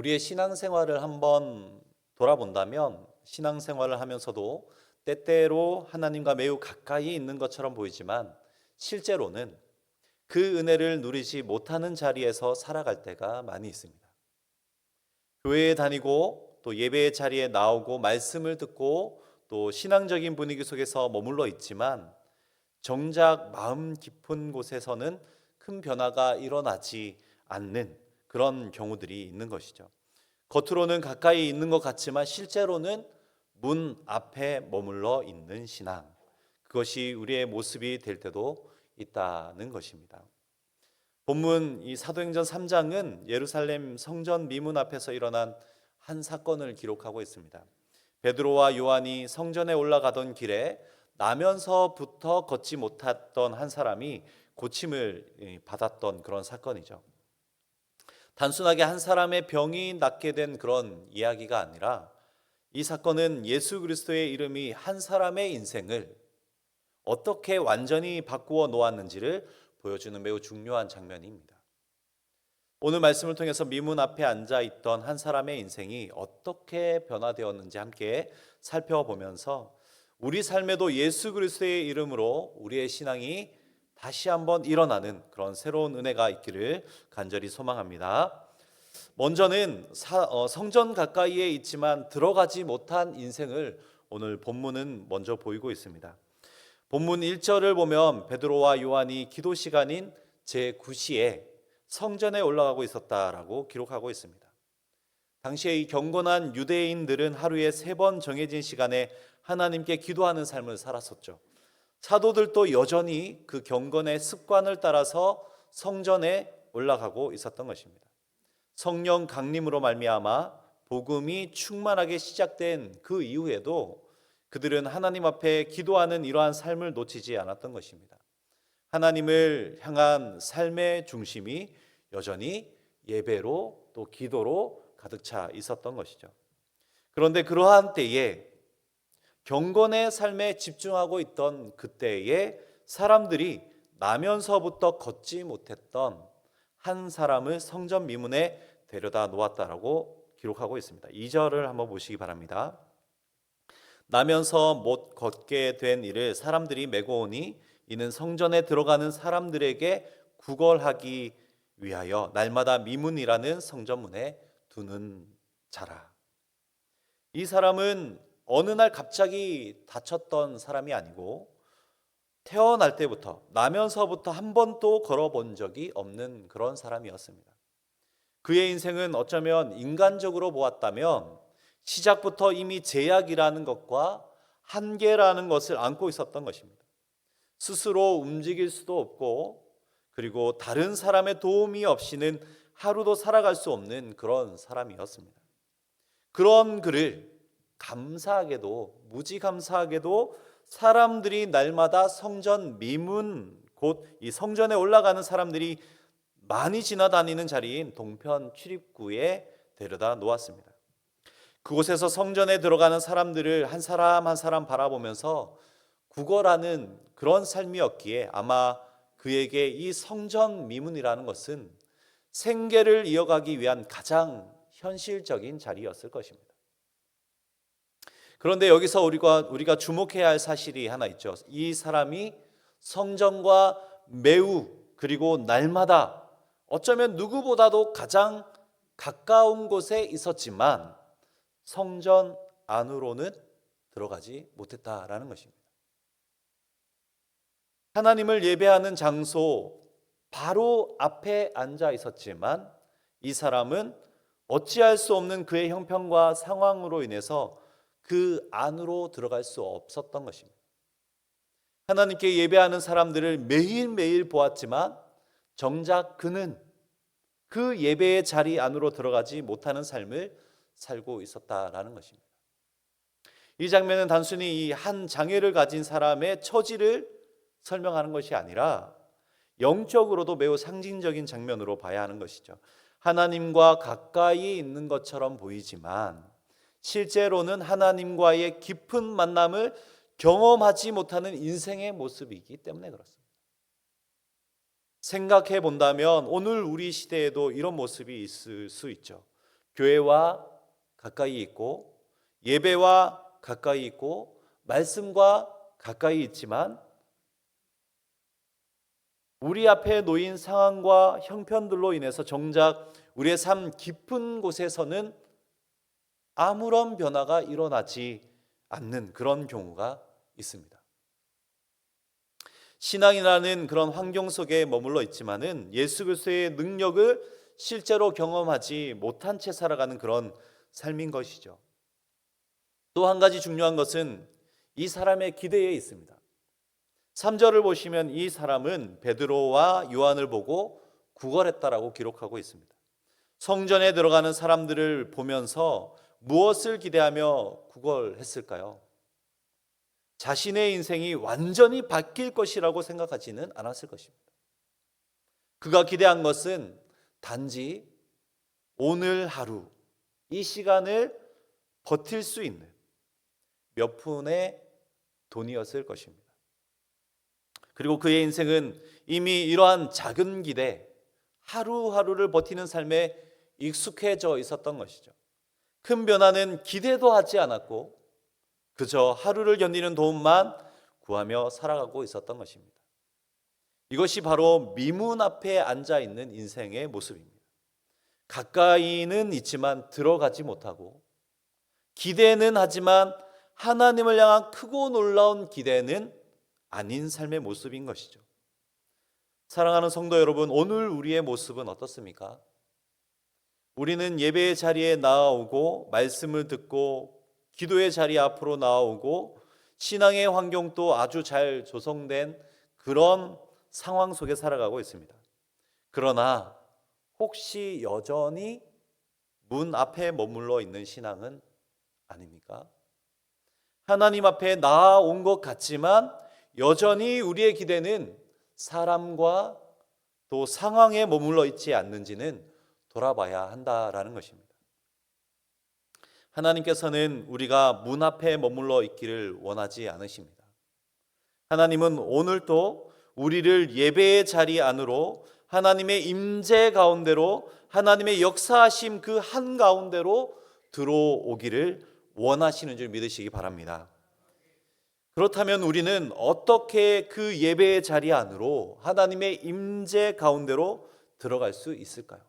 우리의 신앙생활을 한번 돌아본다면 신앙생활을 하면서도 때때로 하나님과 매우 가까이 있는 것처럼 보이지만 실제로는 그 은혜를 누리지 못하는 자리에서 살아갈 때가 많이 있습니다. 교회에 다니고 또 예배의 자리에 나오고 말씀을 듣고 또 신앙적인 분위기 속에서 머물러 있지만 정작 마음 깊은 곳에서는 큰 변화가 일어나지 않는 그런 경우들이 있는 것이죠. 겉으로는 가까이 있는 것 같지만 실제로는 문 앞에 머물러 있는 신앙, 그것이 우리의 모습이 될 때도 있다는 것입니다. 본문 이 사도행전 3장은 예루살렘 성전 미문 앞에서 일어난 한 사건을 기록하고 있습니다. 베드로와 요한이 성전에 올라가던 길에 나면서부터 걷지 못했던 한 사람이 고침을 받았던 그런 사건이죠. 단순하게 한 사람의 병이 낫게 된 그런 이야기가 아니라 이 사건은 예수 그리스도의 이름이 한 사람의 인생을 어떻게 완전히 바꾸어 놓았는지를 보여주는 매우 중요한 장면입니다. 오늘 말씀을 통해서 미문 앞에 앉아 있던 한 사람의 인생이 어떻게 변화되었는지 함께 살펴보면서 우리 삶에도 예수 그리스도의 이름으로 우리의 신앙이 다시 한번 일어나는 그런 새로운 은혜가 있기를 간절히 소망합니다. 먼저는 성전 가까이에 있지만 들어가지 못한 인생을 오늘 본문은 먼저 보이고 있습니다. 본문 1절을 보면 베드로와 요한이 기도 시간인 제9시에 성전에 올라가고 있었다라고 기록하고 있습니다. 당시에 이 경건한 유대인들은 하루에 3번 정해진 시간에 하나님께 기도하는 삶을 살았었죠. 사도들도 여전히 그 경건의 습관을 따라서 성전에 올라가고 있었던 것입니다. 성령 강림으로 말미암아 복음이 충만하게 시작된 그 이후에도 그들은 하나님 앞에 기도하는 이러한 삶을 놓치지 않았던 것입니다. 하나님을 향한 삶의 중심이 여전히 예배로 또 기도로 가득 차 있었던 것이죠. 그런데 그러한 때에 경건의 삶에 집중하고 있던 그때에 사람들이 나면서부터 걷지 못했던 한 사람을 성전 미문에 데려다 놓았다라고 기록하고 있습니다. 2절을 한번 보시기 바랍니다. 나면서 못 걷게 된 이를 사람들이 메고 오니 이는 성전에 들어가는 사람들에게 구걸하기 위하여 날마다 미문이라는 성전문에 두는 자라. 이 사람은 어느 날 갑자기 다쳤던 사람이 아니고 태어날 때부터 나면서부터 한 번도 걸어본 적이 없는 그런 사람이었습니다. 그의 인생은 어쩌면 인간적으로 보았다면 시작부터 이미 제약이라는 것과 한계라는 것을 안고 있었던 것입니다. 스스로 움직일 수도 없고 그리고 다른 사람의 도움이 없이는 하루도 살아갈 수 없는 그런 사람이었습니다. 그런 그를 감사하게도 무지 감사하게도 사람들이 날마다 성전 미문 곧 이 성전에 올라가는 사람들이 많이 지나다니는 자리인 동편 출입구에 데려다 놓았습니다. 그곳에서 성전에 들어가는 사람들을 한 사람 한 사람 바라보면서 구걸하는 그런 삶이었기에 아마 그에게 이 성전 미문이라는 것은 생계를 이어가기 위한 가장 현실적인 자리였을 것입니다. 그런데 여기서 우리가 주목해야 할 사실이 하나 있죠. 이 사람이 성전과 매우 그리고 날마다 어쩌면 누구보다도 가장 가까운 곳에 있었지만 성전 안으로는 들어가지 못했다라는 것입니다. 하나님을 예배하는 장소 바로 앞에 앉아 있었지만 이 사람은 어찌할 수 없는 그의 형편과 상황으로 인해서 그 안으로 들어갈 수 없었던 것입니다. 하나님께 예배하는 사람들을 매일매일 보았지만 정작 그는 그 예배의 자리 안으로 들어가지 못하는 삶을 살고 있었다라는 것입니다. 이 장면은 단순히 이 한 장애를 가진 사람의 처지를 설명하는 것이 아니라 영적으로도 매우 상징적인 장면으로 봐야 하는 것이죠. 하나님과 가까이 있는 것처럼 보이지만 실제로는 하나님과의 깊은 만남을 경험하지 못하는 인생의 모습이기 때문에 그렇습니다. 생각해 본다면 오늘 우리 시대에도 이런 모습이 있을 수 있죠. 교회와 가까이 있고 예배와 가까이 있고 말씀과 가까이 있지만 우리 앞에 놓인 상황과 형편들로 인해서 정작 우리의 삶 깊은 곳에서는 아무런 변화가 일어나지 않는 그런 경우가 있습니다. 신앙이라는 그런 환경 속에 머물러 있지만은 예수 그리스도의 능력을 실제로 경험하지 못한 채 살아가는 그런 삶인 것이죠. 또 한 가지 중요한 것은 이 사람의 기대에 있습니다. 3절을 보시면 이 사람은 베드로와 요한을 보고 구걸했다라고 기록하고 있습니다. 성전에 들어가는 사람들을 보면서 무엇을 기대하며 구걸했을까요? 자신의 인생이 완전히 바뀔 것이라고 생각하지는 않았을 것입니다. 그가 기대한 것은 단지 오늘 하루, 이 시간을 버틸 수 있는 몇 푼의 돈이었을 것입니다. 그리고 그의 인생은 이미 이러한 작은 기대, 하루하루를 버티는 삶에 익숙해져 있었던 것이죠. 큰 변화는 기대도 하지 않았고 그저 하루를 견디는 도움만 구하며 살아가고 있었던 것입니다. 이것이 바로 미문 앞에 앉아 있는 인생의 모습입니다. 가까이는 있지만 들어가지 못하고 기대는 하지만 하나님을 향한 크고 놀라운 기대는 아닌 삶의 모습인 것이죠. 사랑하는 성도 여러분, 오늘 우리의 모습은 어떻습니까? 우리는 예배의 자리에 나아오고 말씀을 듣고 기도의 자리 앞으로 나아오고 신앙의 환경도 아주 잘 조성된 그런 상황 속에 살아가고 있습니다. 그러나 혹시 여전히 문 앞에 머물러 있는 신앙은 아닙니까? 하나님 앞에 나아온 것 같지만 여전히 우리의 기대는 사람과 또 상황에 머물러 있지 않는지는 돌아봐야 한다라는 것입니다. 하나님께서는 우리가 문 앞에 머물러 있기를 원하지 않으십니다. 하나님은 오늘도 우리를 예배의 자리 안으로 하나님의 임재 가운데로 하나님의 역사하심 그 한가운데로 들어오기를 원하시는 줄 믿으시기 바랍니다. 그렇다면 우리는 어떻게 그 예배의 자리 안으로 하나님의 임재 가운데로 들어갈 수 있을까요?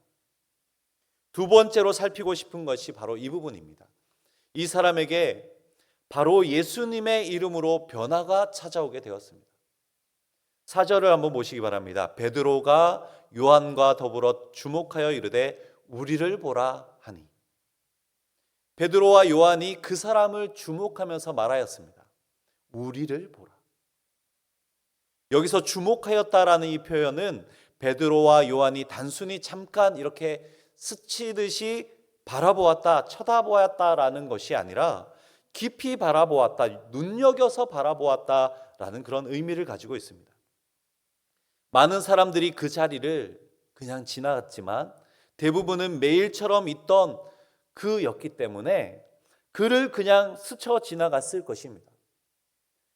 두 번째로 살피고 싶은 것이 바로 이 부분입니다. 이 사람에게 바로 예수님의 이름으로 변화가 찾아오게 되었습니다. 4절을 한번 보시기 바랍니다. 베드로가 요한과 더불어 주목하여 이르되 우리를 보라 하니. 베드로와 요한이 그 사람을 주목하면서 말하였습니다. 우리를 보라. 여기서 주목하였다라는 이 표현은 베드로와 요한이 단순히 잠깐 이렇게 스치듯이 바라보았다, 쳐다보았다라는 것이 아니라 깊이 바라보았다, 눈여겨서 바라보았다라는 그런 의미를 가지고 있습니다. 많은 사람들이 그 자리를 그냥 지나갔지만 대부분은 매일처럼 있던 그였기 때문에 그를 그냥 스쳐 지나갔을 것입니다.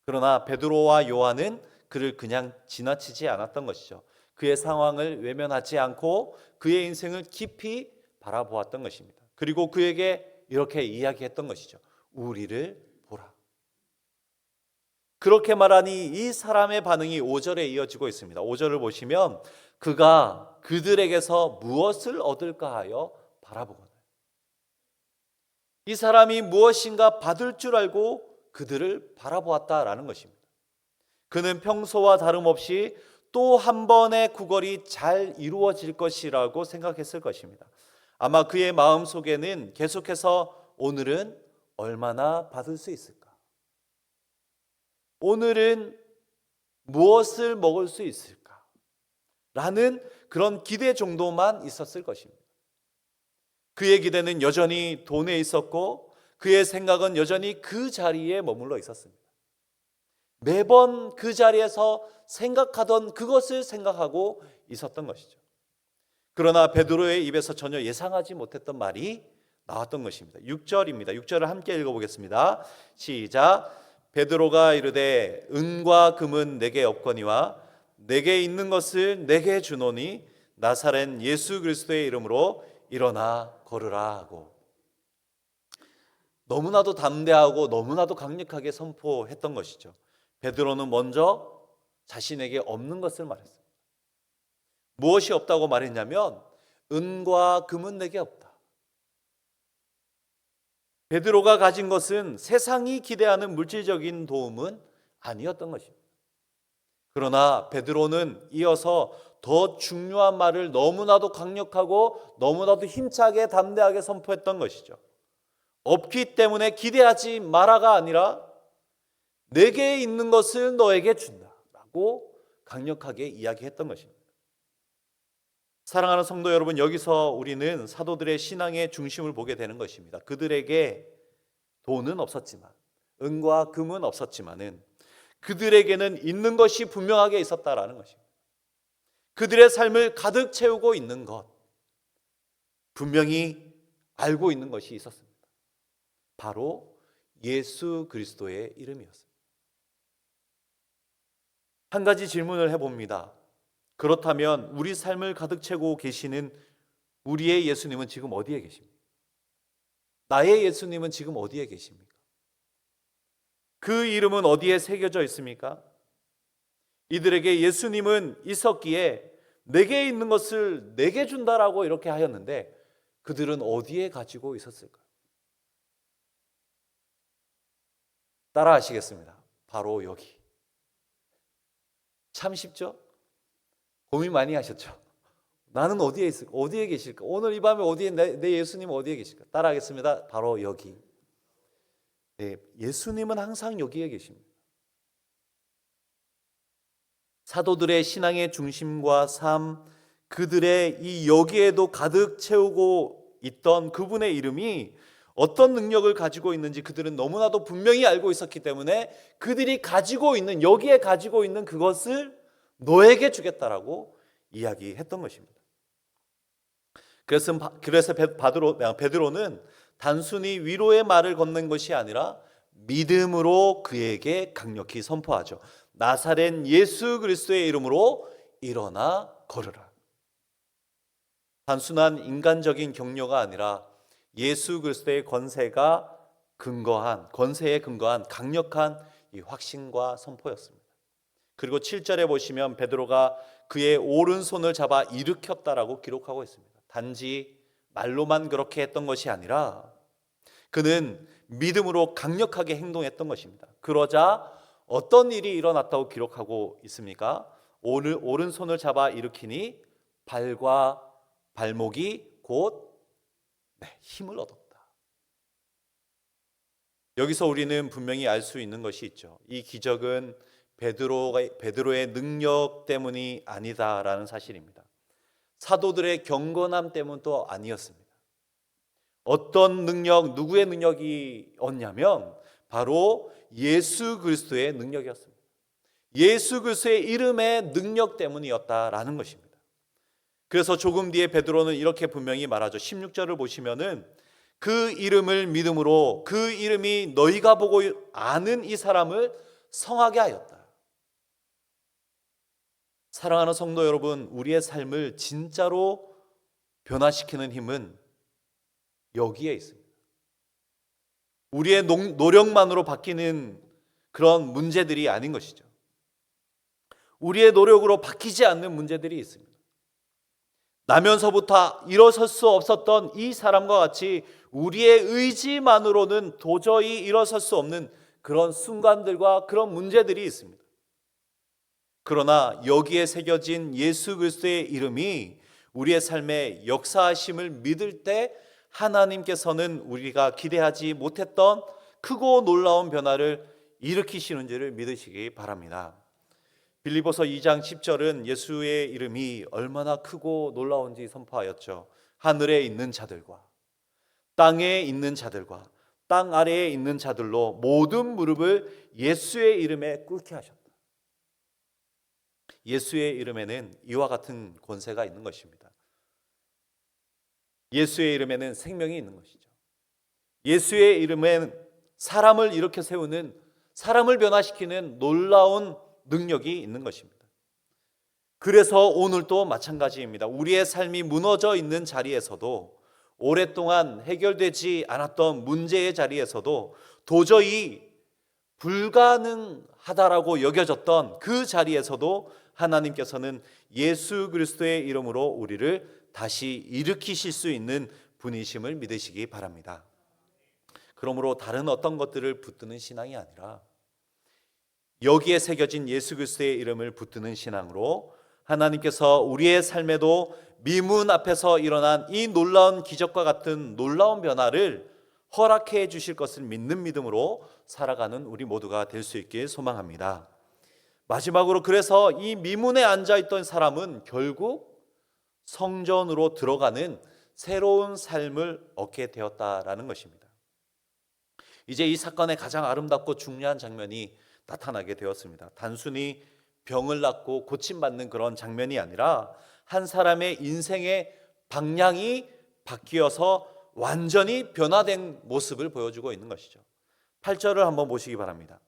그러나 베드로와 요한은 그를 그냥 지나치지 않았던 것이죠. 그의 상황을 외면하지 않고 그의 인생을 깊이 바라보았던 것입니다. 그리고 그에게 이렇게 이야기했던 것이죠. 우리를 보라. 그렇게 말하니 이 사람의 반응이 5절에 이어지고 있습니다. 5절을 보시면 그가 그들에게서 무엇을 얻을까 하여 바라보거든. 이 사람이 무엇인가 받을 줄 알고 그들을 바라보았다라는 것입니다. 그는 평소와 다름없이 또 한 번의 구걸이 잘 이루어질 것이라고 생각했을 것입니다. 아마 그의 마음속에는 계속해서 오늘은 얼마나 받을 수 있을까? 오늘은 무엇을 먹을 수 있을까? 라는 그런 기대 정도만 있었을 것입니다. 그의 기대는 여전히 돈에 있었고 그의 생각은 여전히 그 자리에 머물러 있었습니다. 매번 그 자리에서 생각하던 그것을 생각하고 있었던 것이죠. 그러나 베드로의 입에서 전혀 예상하지 못했던 말이 나왔던 것입니다. 6절입니다. 6절을 함께 읽어보겠습니다. 시작. 베드로가 이르되 은과 금은 내게 없거니와 내게 있는 것을 내게 주노니 나사렛 예수 그리스도의 이름으로 일어나 걸으라 하고 너무나도 담대하고 너무나도 강력하게 선포했던 것이죠. 베드로는 먼저 자신에게 없는 것을 말했습니다. 무엇이 없다고 말했냐면 은과 금은 내게 없다. 베드로가 가진 것은 세상이 기대하는 물질적인 도움은 아니었던 것입니다. 그러나 베드로는 이어서 더 중요한 말을 너무나도 강력하고 너무나도 힘차게 담대하게 선포했던 것이죠. 없기 때문에 기대하지 마라가 아니라 내게 있는 것을 너에게 준다라고 강력하게 이야기했던 것입니다. 사랑하는 성도 여러분, 여기서 우리는 사도들의 신앙의 중심을 보게 되는 것입니다. 그들에게 돈은 없었지만, 은과 금은 없었지만은 그들에게는 있는 것이 분명하게 있었다라는 것입니다. 그들의 삶을 가득 채우고 있는 것, 분명히 알고 있는 것이 있었습니다. 바로 예수 그리스도의 이름이었습니다. 한 가지 질문을 해봅니다. 그렇다면 우리 삶을 가득 채우고 계시는 우리의 예수님은 지금 어디에 계십니까? 나의 예수님은 지금 어디에 계십니까? 그 이름은 어디에 새겨져 있습니까? 이들에게 예수님은 있었기에 내게 있는 것을 내게 준다라고 이렇게 하였는데 그들은 어디에 가지고 있었을까요? 따라 하시겠습니다. 바로 여기. 참 쉽죠? 고민 많이 하셨죠? 나는 어디에 있을까? 어디에 계실까? 오늘 이 밤에 어디에 내 예수님은 어디에 계실까? 따라 하겠습니다. 바로 여기. 네, 예수님은 항상 여기에 계십니다. 사도들의 신앙의 중심과 삶, 그들의 이 여기에도 가득 채우고 있던 그분의 이름이 어떤 능력을 가지고 있는지 그들은 너무나도 분명히 알고 있었기 때문에 그들이 가지고 있는, 여기에 가지고 있는 그것을 너에게 주겠다라고 이야기했던 것입니다. 그래서 베드로는 단순히 위로의 말을 건넨 것이 아니라 믿음으로 그에게 강력히 선포하죠. 나사렛 예수 그리스도의 이름으로 일어나 걸으라. 단순한 인간적인 격려가 아니라 예수 그리스도의 권세에 근거한 강력한 이 확신과 선포였습니다. 그리고 7절에 보시면 베드로가 그의 오른손을 잡아 일으켰다라고 기록하고 있습니다. 단지 말로만 그렇게 했던 것이 아니라 그는 믿음으로 강력하게 행동했던 것입니다. 그러자 어떤 일이 일어났다고 기록하고 있습니까? 오른손을 잡아 일으키니 발과 발목이 곧 힘을 얻었다. 여기서 우리는 분명히 알 수 있는 것이 있죠. 이 기적은 베드로의 능력 때문이 아니다라는 사실입니다. 사도들의 경건함 때문도 아니었습니다. 어떤 능력, 누구의 능력이었냐면 바로 예수 그리스도의 능력이었습니다. 예수 그리스도의 이름의 능력 때문이었다라는 것입니다. 그래서 조금 뒤에 베드로는 이렇게 분명히 말하죠. 16절을 보시면은 그 이름을 믿음으로 그 이름이 너희가 보고 아는 이 사람을 성하게 하였다. 사랑하는 성도 여러분, 우리의 삶을 진짜로 변화시키는 힘은 여기에 있습니다. 우리의 노력만으로 바뀌는 그런 문제들이 아닌 것이죠. 우리의 노력으로 바뀌지 않는 문제들이 있습니다. 나면서부터 일어설 수 없었던 이 사람과 같이 우리의 의지만으로는 도저히 일어설 수 없는 그런 순간들과 그런 문제들이 있습니다. 그러나 여기에 새겨진 예수 그리스도의 이름이 우리의 삶의 역사하심을 믿을 때 하나님께서는 우리가 기대하지 못했던 크고 놀라운 변화를 일으키시는지를 믿으시기 바랍니다. 빌립보서 2장 10절은 예수의 이름이 얼마나 크고 놀라운지 선포하였죠. 하늘에 있는 자들과 땅에 있는 자들과 땅 아래에 있는 자들로 모든 무릎을 예수의 이름에 꿇게 하셨다. 예수의 이름에는 이와 같은 권세가 있는 것입니다. 예수의 이름에는 생명이 있는 것이죠. 예수의 이름엔 사람을 일으켜 세우는, 사람을 변화시키는 놀라운 능력이 있는 것입니다. 그래서 오늘도 마찬가지입니다. 우리의 삶이 무너져 있는 자리에서도 오랫동안 해결되지 않았던 문제의 자리에서도 도저히 불가능하다라고 여겨졌던 그 자리에서도 하나님께서는 예수 그리스도의 이름으로 우리를 다시 일으키실 수 있는 분이심을 믿으시기 바랍니다. 그러므로 다른 어떤 것들을 붙드는 신앙이 아니라 여기에 새겨진 예수 그리스도의 이름을 붙드는 신앙으로 하나님께서 우리의 삶에도 미문 앞에서 일어난 이 놀라운 기적과 같은 놀라운 변화를 허락해 주실 것을 믿는 믿음으로 살아가는 우리 모두가 될 수 있길 소망합니다. 마지막으로 그래서 이 미문에 앉아있던 사람은 결국 성전으로 들어가는 새로운 삶을 얻게 되었다라는 것입니다. 이제 이 사건의 가장 아름답고 중요한 장면이 나타나게 되었습니다. 단순히 병을 낫고 고침받는 그런 장면이 아니라 한 사람의 인생의 방향이 바뀌어서 완전히 변화된 모습을 보여주고 있는 것이죠. 8절을 한번 보시기 바랍니다.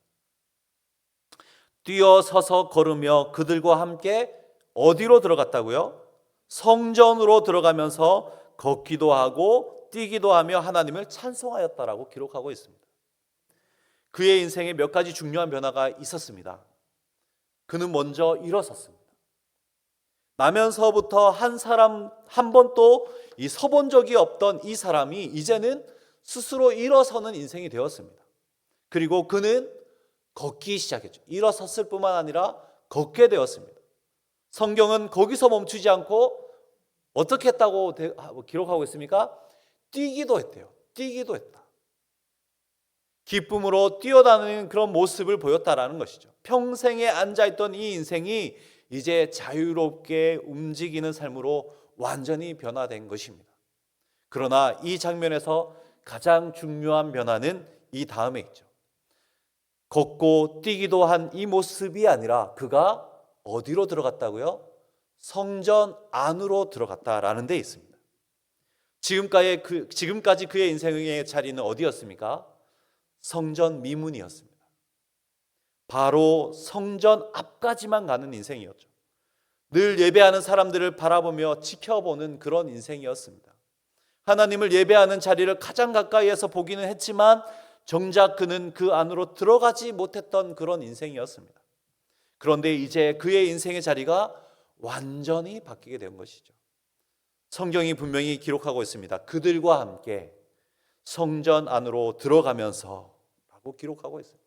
뛰어서서 걸으며 그들과 함께 어디로 들어갔다고요? 성전으로 들어가면서 걷기도 하고 뛰기도 하며 하나님을 찬송하였다라고 기록하고 있습니다. 그의 인생에 몇 가지 중요한 변화가 있었습니다. 그는 먼저 일어섰습니다. 나면서부터 한 번도 이 서본 적이 없던 이 사람이 이제는 스스로 일어서는 인생이 되었습니다. 그리고 그는 걷기 시작했죠. 일어섰을 뿐만 아니라 걷게 되었습니다. 성경은 거기서 멈추지 않고 어떻게 했다고 기록하고 있습니까? 뛰기도 했대요. 뛰기도 했다. 기쁨으로 뛰어다니는 그런 모습을 보였다라는 것이죠. 평생에 앉아있던 이 인생이 이제 자유롭게 움직이는 삶으로 완전히 변화된 것입니다. 그러나 이 장면에서 가장 중요한 변화는 이 다음에 있죠. 걷고 뛰기도 한 이 모습이 아니라 그가 어디로 들어갔다고요? 성전 안으로 들어갔다라는 데 있습니다. 지금까지 그의 인생의 자리는 어디였습니까? 성전 미문이었습니다. 바로 성전 앞까지만 가는 인생이었죠. 늘 예배하는 사람들을 바라보며 지켜보는 그런 인생이었습니다. 하나님을 예배하는 자리를 가장 가까이에서 보기는 했지만 정작 그는 그 안으로 들어가지 못했던 그런 인생이었습니다. 그런데 이제 그의 인생의 자리가 완전히 바뀌게 된 것이죠. 성경이 분명히 기록하고 있습니다. 그들과 함께 성전 안으로 들어가면서 라고 기록하고 있습니다.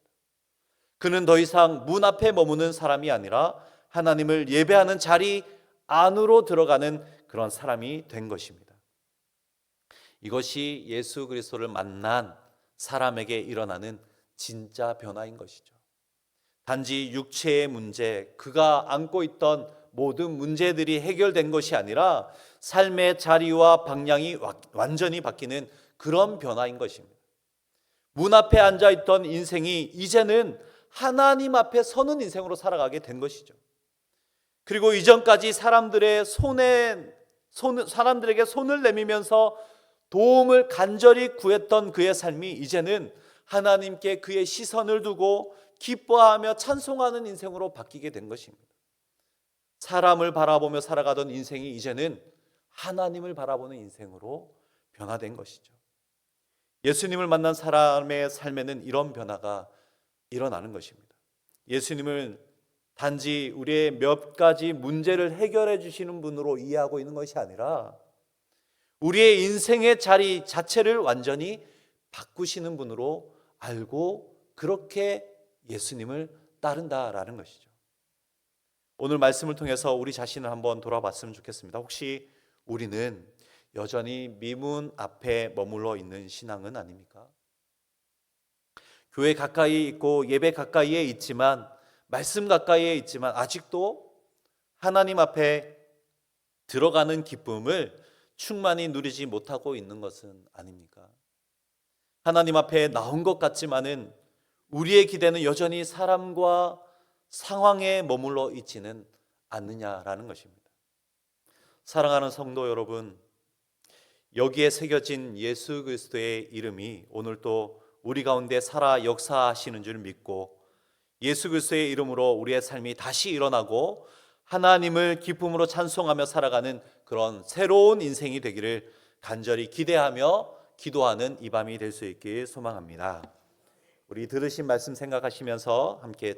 그는 더 이상 문 앞에 머무는 사람이 아니라 하나님을 예배하는 자리 안으로 들어가는 그런 사람이 된 것입니다. 이것이 예수 그리스도를 만난 사람에게 일어나는 진짜 변화인 것이죠. 단지 육체의 문제, 그가 안고 있던 모든 문제들이 해결된 것이 아니라 삶의 자리와 방향이 완전히 바뀌는 그런 변화인 것입니다. 문 앞에 앉아있던 인생이 이제는 하나님 앞에 서는 인생으로 살아가게 된 것이죠. 그리고 이전까지 사람들에게 손을 내밀면서 도움을 간절히 구했던 그의 삶이 이제는 하나님께 그의 시선을 두고 기뻐하며 찬송하는 인생으로 바뀌게 된 것입니다. 사람을 바라보며 살아가던 인생이 이제는 하나님을 바라보는 인생으로 변화된 것이죠. 예수님을 만난 사람의 삶에는 이런 변화가 일어나는 것입니다. 예수님을 단지 우리의 몇 가지 문제를 해결해 주시는 분으로 이해하고 있는 것이 아니라 우리의 인생의 자리 자체를 완전히 바꾸시는 분으로 알고 그렇게 예수님을 따른다라는 것이죠. 오늘 말씀을 통해서 우리 자신을 한번 돌아봤으면 좋겠습니다. 혹시 우리는 여전히 미문 앞에 머물러 있는 신앙은 아닙니까? 교회 가까이 있고 예배 가까이에 있지만 말씀 가까이에 있지만 아직도 하나님 앞에 들어가는 기쁨을 충만히 누리지 못하고 있는 것은 아닙니까? 하나님 앞에 나온 것 같지만은 우리의 기대는 여전히 사람과 상황에 머물러 있지는 않느냐라는 것입니다. 사랑하는 성도 여러분, 여기에 새겨진 예수 그리스도의 이름이 오늘 또 우리 가운데 살아 역사하시는 줄 믿고 예수 그리스도의 이름으로 우리의 삶이 다시 일어나고 하나님을 기쁨으로 찬송하며 살아가는 그런 새로운 인생이 되기를 간절히 기대하며 기도하는 이 밤이 될 수 있길 소망합니다. 우리 들으신 말씀 생각하시면서 함께